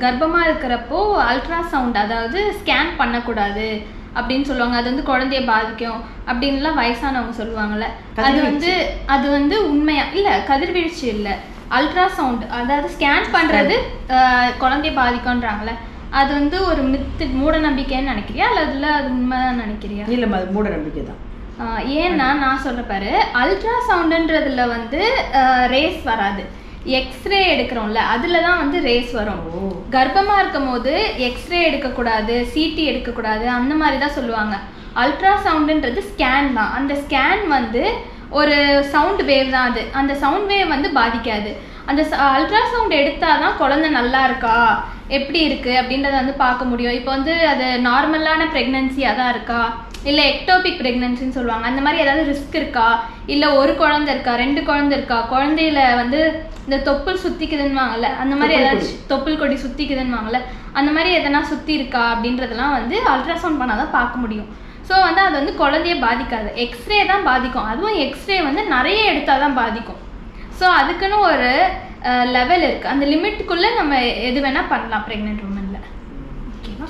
கர்ப்பமாக இருக்கிறப்போ அல்ட்ராசவுண்ட் அதாவது ஸ்கேன் பண்ணக்கூடாது அப்படின்னு சொல்லுவாங்க. அது வந்து குழந்தைய பாதிக்கும் அப்படின்லாம் வயசானவங்க சொல்லுவாங்கல்ல. அது வந்து உண்மையா இல்லை, கதிர்வீழ்ச்சி இல்லை, அல்ட்ராசவுண்ட் அதாவது ஸ்கேன் பண்ணுறது குழந்தைய பாதிக்கும்ன்றாங்களே, அது வந்து ஒரு மூட நம்பிக்கைன்னு நினைக்கிறியா அல்ல அது உண்மைதான் நினைக்கிறியா? இல்லை, அது மூட நம்பிக்கை தான். ஏன்னா நான் சொல்ற பாரு, அல்ட்ராசவுண்டுன்றதுல வந்து ரேஸ் வராது. எக்ஸ்ரே எடுக்கிறோம்ல அதுல தான் வந்து ரேஸ் வரும். கர்ப்பமா இருக்கும் போது எக்ஸ்ரே எடுக்கக்கூடாது, சிடி எடுக்கக்கூடாது, அந்த மாதிரி தான் சொல்லுவாங்க. அல்ட்ராசவுண்டுன்றது ஸ்கேன் தான். அந்த ஸ்கேன் வந்து ஒரு சவுண்ட் வேவ் தான். அது அந்த சவுண்ட் வேவ் வந்து பாதிக்காது. அந்த அல்ட்ராசவுண்ட் எடுத்தால் தான் குழந்தை நல்லா இருக்கா எப்படி இருக்குது அப்படின்றத வந்து பார்க்க முடியும். இப்போ வந்து அது நார்மலான ப்ரெக்னன்சியாக தான் இருக்கா, இல்லை எக்டோபிக் ப்ரெக்னன்சின்னு சொல்லுவாங்க, அந்த மாதிரி ஏதாவது ரிஸ்க் இருக்கா, இல்லை ஒரு குழந்தை இருக்கா, 2 குழந்தை இருக்கா, குழந்தையில வந்து இந்த தொப்புள் சுற்றிக்குதுன்னு வாங்கல, அந்த மாதிரி ஏதாச்சும் தொப்புள் கொடி சுற்றிக்குதுன்னு வாங்கல, அந்த மாதிரி எதனா சுற்றி இருக்கா அப்படின்றதெல்லாம் வந்து அல்ட்ராசவுண்ட் பண்ணால் தான் பார்க்க முடியும். ஸோ வந்து அது வந்து குழந்தைய பாதிக்காது, எக்ஸ்ரே தான் பாதிக்கும். அதுவும் எக்ஸ்ரே வந்து நிறைய எடுத்தால் தான் பாதிக்கும். ஸோ அதுக்குன்னு ஒரு லெவல் இருக்குது. அந்த லிமிட்டுக்குள்ளே நம்ம எது வேணால் பண்ணலாம் ப்ரெக்னென்ட் உமனில். ஓகேவா?